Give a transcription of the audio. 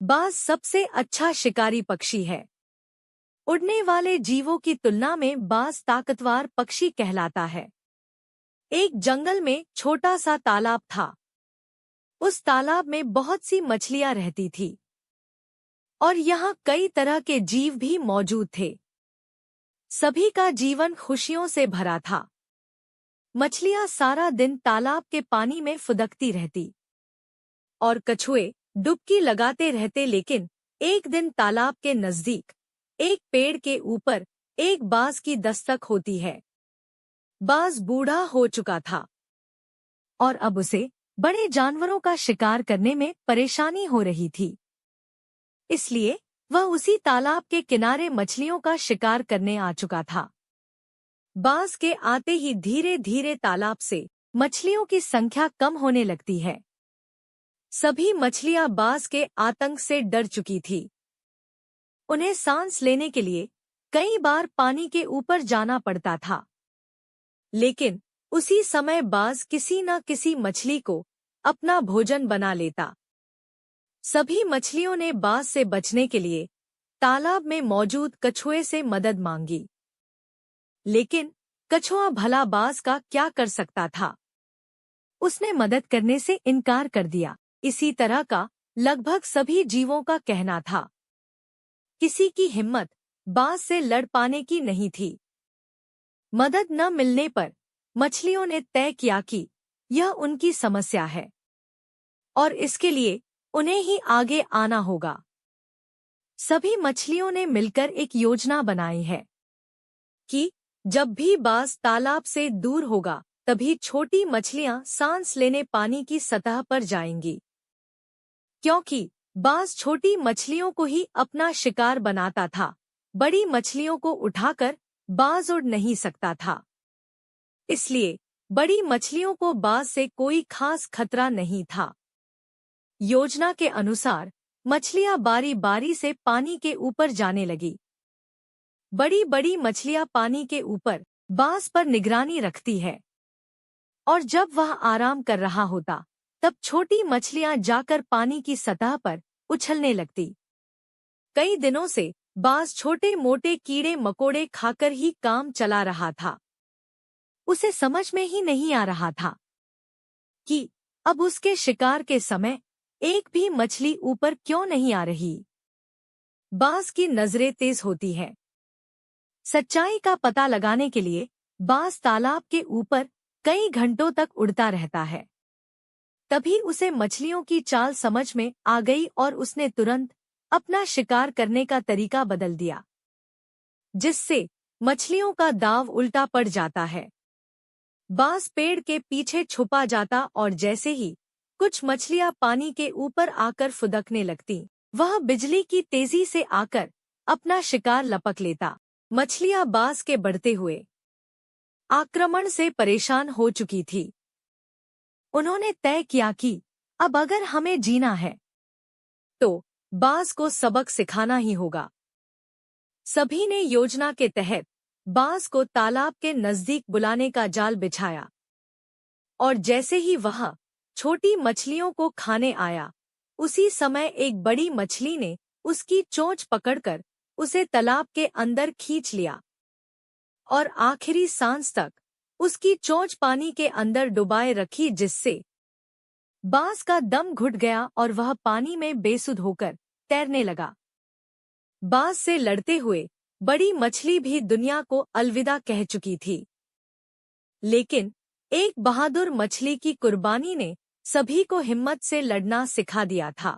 बाज सबसे अच्छा शिकारी पक्षी है। उड़ने वाले जीवों की तुलना में बाज ताकतवर पक्षी कहलाता है। एक जंगल में छोटा सा तालाब था। उस तालाब में बहुत सी मछलियां रहती थी और यहाँ कई तरह के जीव भी मौजूद थे। सभी का जीवन खुशियों से भरा था। मछलियां सारा दिन तालाब के पानी में फुदकती रहती और कछुए डुबकी लगाते रहते, लेकिन एक दिन तालाब के नजदीक एक पेड़ के ऊपर एक बाज की दस्तक होती है। बाज बूढ़ा हो चुका था और अब उसे बड़े जानवरों का शिकार करने में परेशानी हो रही थी। इसलिए वह उसी तालाब के किनारे मछलियों का शिकार करने आ चुका था। बाज के आते ही धीरे धीरे तालाब से मछलियों की संख्या कम होने लगती है। सभी मछलियां बाज के आतंक से डर चुकी थी। उन्हें सांस लेने के लिए कई बार पानी के ऊपर जाना पड़ता था, लेकिन उसी समय बाज किसी न किसी मछली को अपना भोजन बना लेता। सभी मछलियों ने बाज से बचने के लिए तालाब में मौजूद कछुए से मदद मांगी, लेकिन कछुआ भला बाज का क्या कर सकता था। उसने मदद करने से इनकार कर दिया। इसी तरह का लगभग सभी जीवों का कहना था। किसी की हिम्मत बाज से लड़ पाने की नहीं थी। मदद न मिलने पर मछलियों ने तय किया कि यह उनकी समस्या है और इसके लिए उन्हें ही आगे आना होगा। सभी मछलियों ने मिलकर एक योजना बनाई है कि जब भी बाज तालाब से दूर होगा, तभी छोटी मछलियां सांस लेने पानी की सतह पर जाएंगी। क्योंकि बाज छोटी मछलियों को ही अपना शिकार बनाता था, बड़ी मछलियों को उठाकर बाज उड़ नहीं सकता था। इसलिए बड़ी मछलियों को बाज से कोई खास खतरा नहीं था। योजना के अनुसार मछलियां बारी बारी से पानी के ऊपर जाने लगी। बड़ी बड़ी मछलियां पानी के ऊपर बाज पर निगरानी रखती है और जब वह आराम कर रहा होता, तब छोटी मछलियां जाकर पानी की सतह पर उछलने लगती। कई दिनों से बाज छोटे मोटे कीड़े मकोड़े खाकर ही काम चला रहा था। उसे समझ में ही नहीं आ रहा था कि अब उसके शिकार के समय एक भी मछली ऊपर क्यों नहीं आ रही। बाज की नजरें तेज होती है। सच्चाई का पता लगाने के लिए बाज तालाब के ऊपर कई घंटों तक उड़ता रहता है। तभी उसे मछलियों की चाल समझ में आ गई और उसने तुरंत अपना शिकार करने का तरीका बदल दिया, जिससे मछलियों का दाव उल्टा पड़ जाता है। बाज पेड़ के पीछे छुपा जाता और जैसे ही कुछ मछलियां पानी के ऊपर आकर फुदकने लगती, वह बिजली की तेजी से आकर अपना शिकार लपक लेता। मछलियां बाज के बढ़ते हुए आक्रमण से परेशान हो चुकी थी। उन्होंने तय किया कि अब अगर हमें जीना है तो बाज को सबक सिखाना ही होगा। सभी ने योजना के तहत बाज को तालाब के नजदीक बुलाने का जाल बिछाया और जैसे ही वह छोटी मछलियों को खाने आया, उसी समय एक बड़ी मछली ने उसकी चोंच पकड़कर उसे तालाब के अंदर खींच लिया और आखिरी सांस तक उसकी चोंच पानी के अंदर डुबाए रखी, जिससे बाज का दम घुट गया और वह पानी में बेसुध होकर तैरने लगा। बाज से लड़ते हुए बड़ी मछली भी दुनिया को अलविदा कह चुकी थी, लेकिन एक बहादुर मछली की कुर्बानी ने सभी को हिम्मत से लड़ना सिखा दिया था।